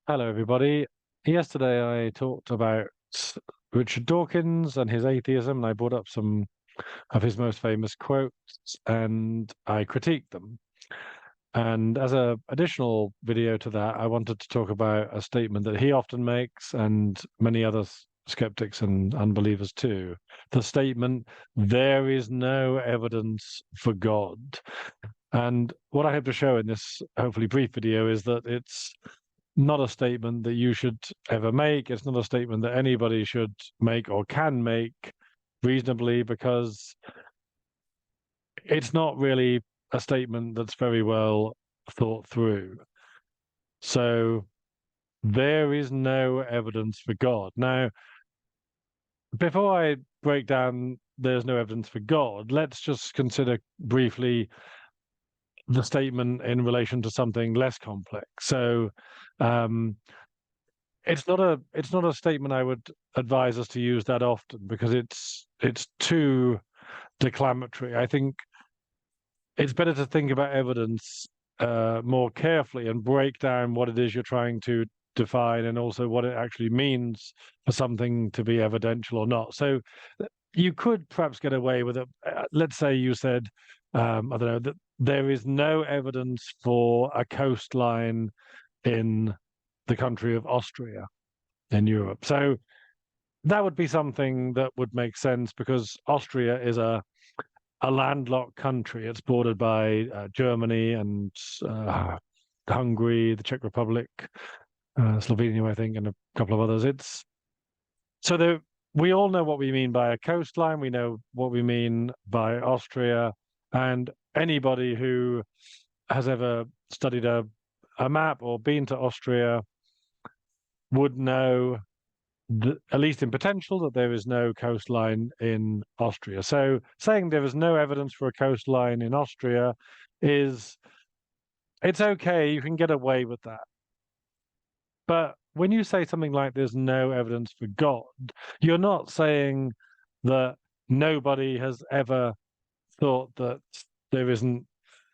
Hello, everybody. Yesterday I talked about Richard Dawkins and his atheism, and I brought up some of his most famous quotes and I critiqued them. And as a additional video to that, I wanted to talk about a statement that he often makes and many other skeptics and unbelievers too. The statement, there is no evidence for God. And what I hope to show in this hopefully brief video is that it's not a statement that you should ever make. It's not a statement that anybody should make or can make reasonably, because it's not really a statement that's very well thought through. So there is no evidence for God. Now, before I break down there's no evidence for God, let's just consider briefly the statement in relation to something less complex. So it's not a statement I would advise us to use that often, because it's too declamatory. I think it's better to think about evidence more carefully and break down what it is you're trying to define, and also what it actually means for something to be evidential or not. So you could perhaps get away with it. Let's say you said, I don't know, that there is no evidence for a coastline in the country of Austria in Europe. So that would be something that would make sense, because Austria is a landlocked country. It's bordered by Germany and Hungary, the Czech Republic, Slovenia, I think, and a couple of others. We all know what we mean by a coastline. We know what we mean by Austria, and anybody who has ever studied a map or been to Austria would know, at least in potential, that there is no coastline in Austria. So saying there is no evidence for a coastline in Austria it's okay, you can get away with that. But when you say something like there's no evidence for God, you're not saying that nobody has ever thought that there isn't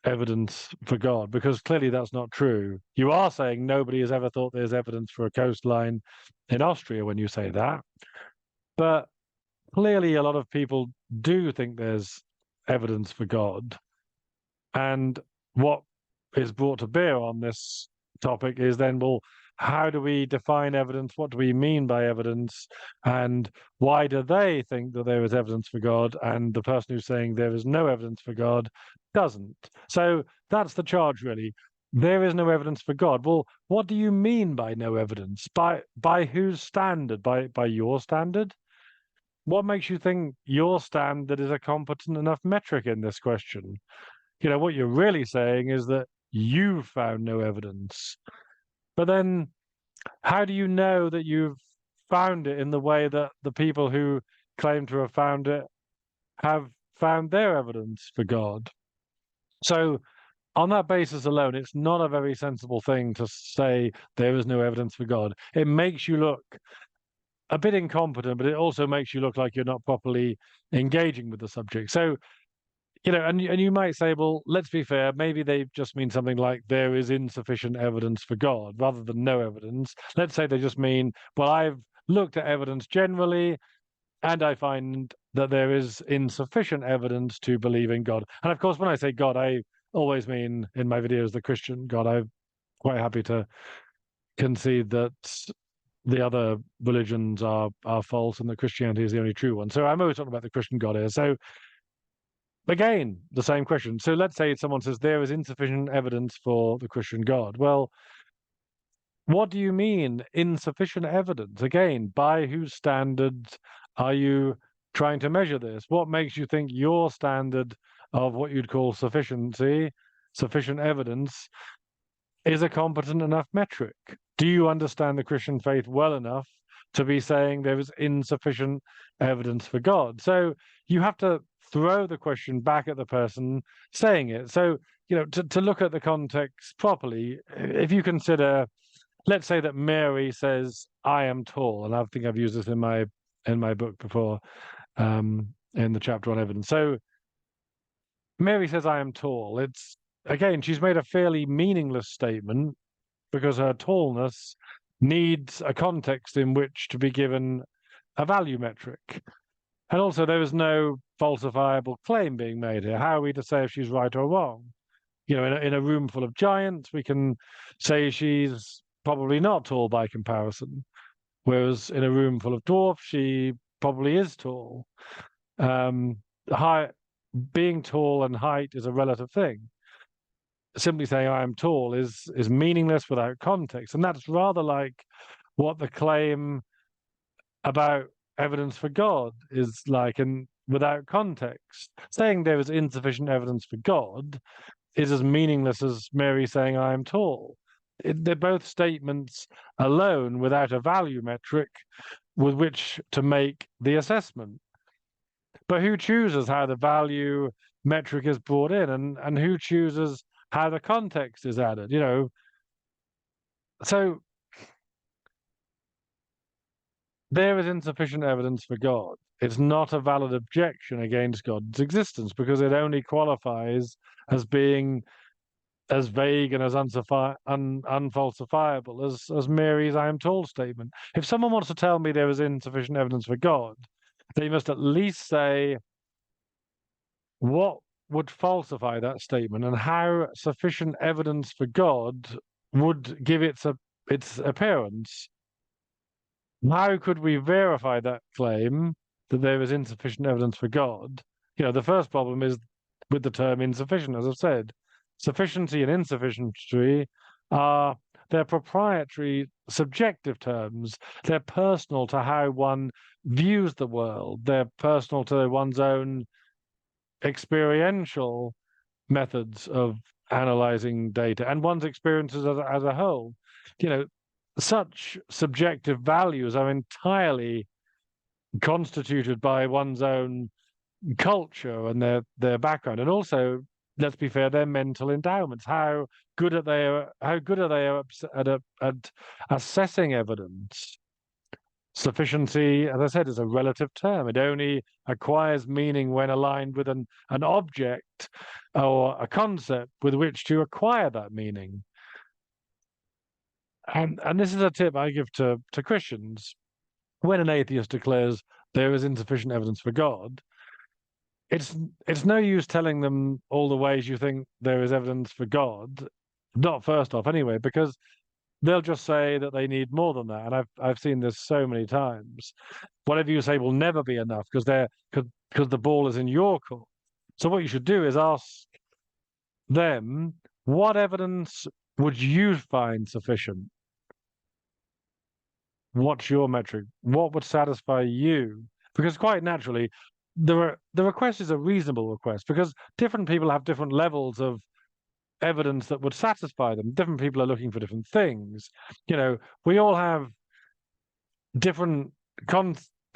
evidence for God, because clearly that's not true. You are saying nobody has ever thought there's evidence for a coastline in Austria when you say that. But clearly a lot of people do think there's evidence for God. And what is brought to bear on this topic is then, well, how do we define evidence? What do we mean by evidence? And why do they think that there is evidence for God, and the person who's saying there is no evidence for God doesn't? So that's the charge, really. There is no evidence for God. Well, what do you mean by no evidence? By whose standard? By your standard? What makes you think your standard is a competent enough metric in this question? What you're really saying is that you found no evidence. But then how do you know that you've found it in the way that the people who claim to have found it have found their evidence for God? So on that basis alone, it's not a very sensible thing to say there is no evidence for God. It makes you look a bit incompetent, but it also makes you look like you're not properly engaging with the subject. So, and you might say, well, let's be fair, maybe they just mean something like there is insufficient evidence for God rather than no evidence. Let's say they just mean, well, I've looked at evidence generally and I find that there is insufficient evidence to believe in God. And of course, when I say God, I always mean in my videos the Christian God. I'm quite happy to concede that the other religions are false and that Christianity is the only true one. So I'm always talking about the Christian God here. So again, the same question. So let's say someone says there is insufficient evidence for the Christian God. Well, what do you mean insufficient evidence? Again, by whose standards are you trying to measure this? What makes you think your standard of what you'd call sufficiency, sufficient evidence, is a competent enough metric? Do you understand the Christian faith well enough to be saying there is insufficient evidence for God? So you have to throw the question back at the person saying it. So, to look at the context properly, if you consider, let's say that Mary says, I am tall, and I think I've used this in my book before, in the chapter on evidence. So Mary says, I am tall. Again, she's made a fairly meaningless statement, because her tallness needs a context in which to be given a value metric. And also, there is no falsifiable claim being made here. How are we to say if she's right or wrong? You know, in a room full of giants, we can say she's probably not tall by comparison, whereas in a room full of dwarfs, she probably is tall. Being tall and height is a relative thing. Simply saying I am tall is meaningless without context, and that's rather like what the claim about evidence for God is like, and without context. Saying there is insufficient evidence for God is as meaningless as Mary saying I am tall. They're both statements alone without a value metric with which to make the assessment. But who chooses how the value metric is brought in, and who chooses how the context is added, you know? So there is insufficient evidence for God. It's not a valid objection against God's existence because it only qualifies as being as vague and as unfalsifiable as Mary's I am tall statement. If someone wants to tell me there is insufficient evidence for God, they must at least say what would falsify that statement and how sufficient evidence for God would give its appearance. How could we verify that claim that there is insufficient evidence for God? You know, the first problem is with the term insufficient, as I've said. Sufficiency and insufficiency are they're proprietary, subjective terms. They're personal to how one views the world. They're personal to one's own experiential methods of analyzing data and one's experiences as a whole. You know, such subjective values are entirely constituted by one's own culture and their background, and also, let's be fair, their mental endowments. How good are they? How good are they at assessing evidence? Sufficiency, as I said, is a relative term. It only acquires meaning when aligned with an object or a concept with which to acquire that meaning. And this is a tip I give to Christians. When an atheist declares there is insufficient evidence for God, it's no use telling them all the ways you think there is evidence for God, not first off anyway, because they'll just say that they need more than that. And I've seen this so many times. Whatever you say will never be enough because the ball is in your court. So what you should do is ask them, what evidence would you find sufficient? What's your metric? What would satisfy you? Because quite naturally, the request is a reasonable request because different people have different levels of evidence that would satisfy them. Different people are looking for different things. You know, we all have different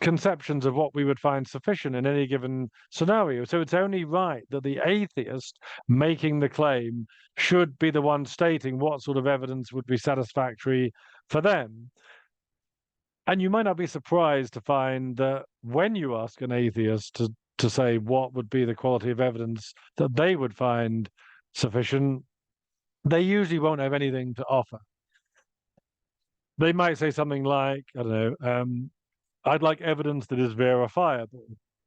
conceptions of what we would find sufficient in any given scenario. So it's only right that the atheist making the claim should be the one stating what sort of evidence would be satisfactory for them. And you might not be surprised to find that when you ask an atheist to say what would be the quality of evidence that they would find sufficient, they usually won't have anything to offer. They might say something like, I don't know, I'd like evidence that is verifiable.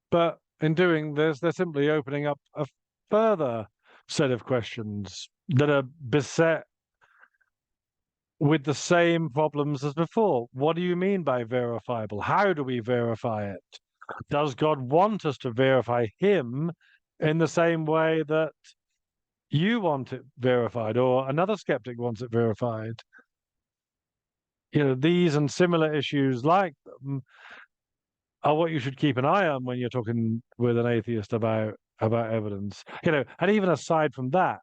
But in doing this, they're simply opening up a further set of questions that are beset with the same problems as before. What do you mean by verifiable? How do we verify it? Does God want us to verify him in the same way that you want it verified or another skeptic wants it verified? You know, these and similar issues like them are what you should keep an eye on when you're talking with an atheist about evidence. You know, and even aside from that,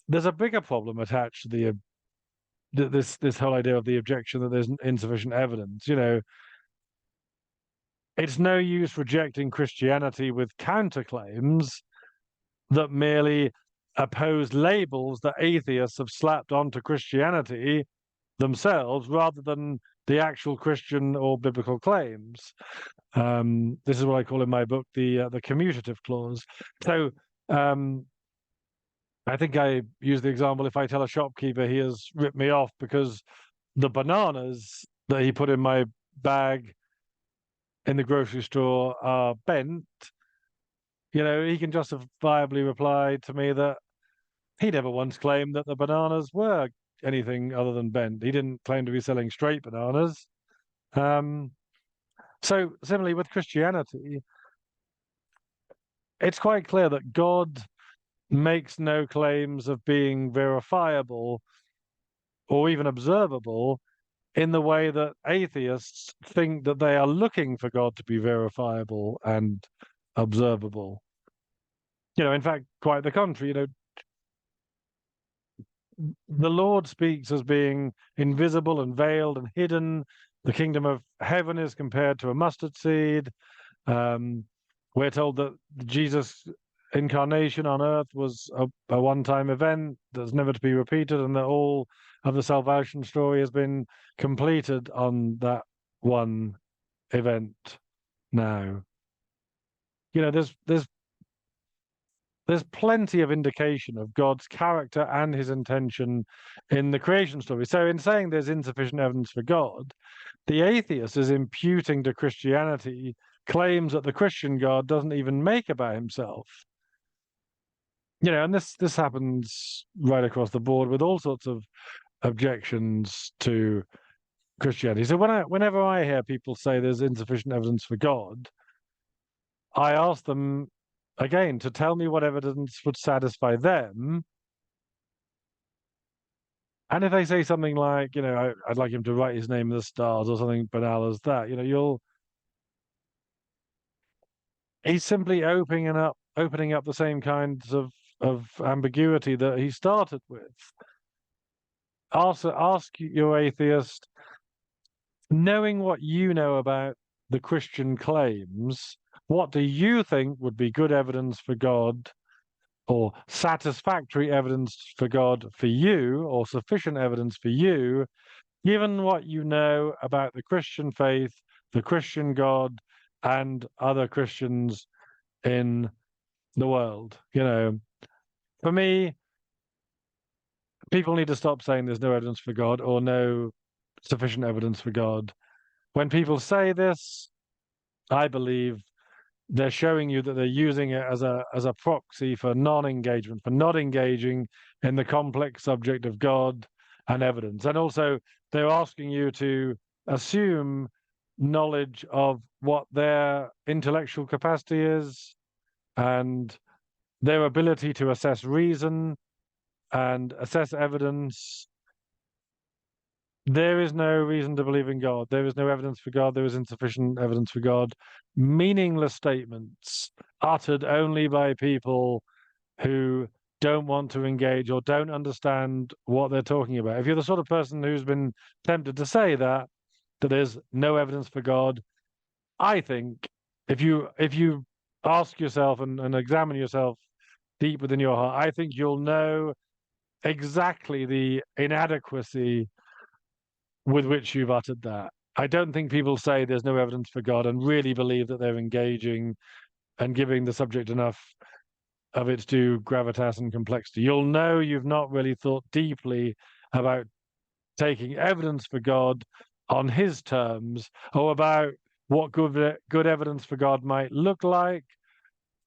there's a bigger problem attached to this whole idea of the objection that there's insufficient evidence. You know, it's no use rejecting Christianity with counterclaims that merely oppose labels that atheists have slapped onto Christianity themselves rather than the actual Christian or biblical claims. This is what I call in my book the Commutative Clause. So I think I use the example, if I tell a shopkeeper he has ripped me off because the bananas that he put in my bag in the grocery store are bent, he can justifiably reply to me that he never once claimed that the bananas were anything other than bent. He didn't claim to be selling straight bananas. So similarly with Christianity, it's quite clear that God makes no claims of being verifiable or even observable in the way that atheists think that they are looking for God to be verifiable and observable. In fact, quite the contrary. The Lord speaks as being invisible and veiled and hidden. The kingdom of heaven is compared to a mustard seed. We're told that Jesus' incarnation on earth was a one-time event that's never to be repeated, and that all of the salvation story has been completed on that one event now. There's plenty of indication of God's character and his intention in the creation story. So in saying there's insufficient evidence for God, the atheist is imputing to Christianity claims that the Christian God doesn't even make about himself. And this happens right across the board with all sorts of objections to Christianity. So whenever I hear people say there's insufficient evidence for God, I ask them again to tell me what evidence would satisfy them. And if they say something like, I'd like him to write his name in the stars or something banal as that, he's simply opening up the same kinds of ambiguity that he started with. Ask your atheist, knowing what you know about the Christian claims, what do you think would be good evidence for God, or satisfactory evidence for God for you, or sufficient evidence for you, given what you know about the Christian faith, the Christian God, and other Christians in the world? For me, people need to stop saying there's no evidence for God or no sufficient evidence for God. When people say this, I believe they're showing you that they're using it as a proxy for non-engagement, for not engaging in the complex subject of God and evidence. And also, they're asking you to assume knowledge of what their intellectual capacity is and their ability to assess reason and assess evidence. There is no reason to believe in God. There is no evidence for God. There is insufficient evidence for God. Meaningless statements uttered only by people who don't want to engage or don't understand what they're talking about. If you're the sort of person who's been tempted to say that there's no evidence for God, I think if you ask yourself and examine yourself deep within your heart, I think you'll know exactly the inadequacy with which you've uttered that. I don't think people say there's no evidence for God and really believe that they're engaging and giving the subject enough of its due gravitas and complexity. You'll know you've not really thought deeply about taking evidence for God on his terms, or about what good evidence for God might look like,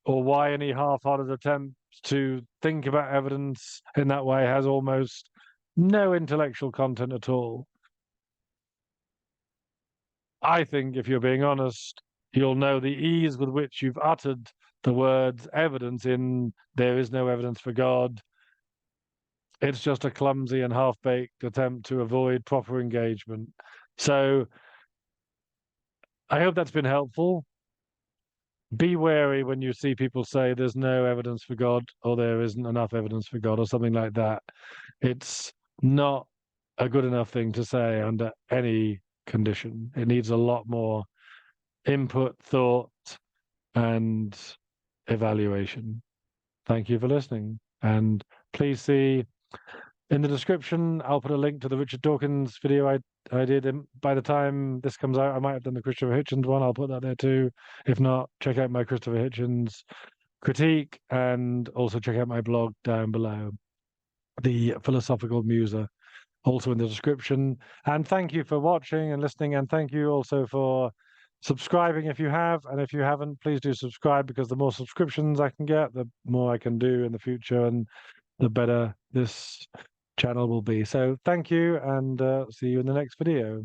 or why any half-hearted attempt to think about evidence in that way has almost no intellectual content at all. I think, if you're being honest, you'll know the ease with which you've uttered the words evidence in there is no evidence for God. It's just a clumsy and half-baked attempt to avoid proper engagement. So I hope that's been helpful. Be wary when you see people say there's no evidence for God, or there isn't enough evidence for God, or something like that. It's not a good enough thing to say under any condition. It needs a lot more input, thought, and evaluation. Thank you for listening. And please see in the description, I'll put a link to the Richard Dawkins video I did. And by the time this comes out, I might have done the Christopher Hitchens one. I'll put that there too. If not, check out my Christopher Hitchens critique, and also check out my blog down below, the Philosophical Muser also in the description. And thank you for watching and listening, and thank you also for subscribing if you have, and if you haven't, please do subscribe, because the more subscriptions I can get, the more I can do in the future, and the better this channel will be. So thank you, and see you in the next video.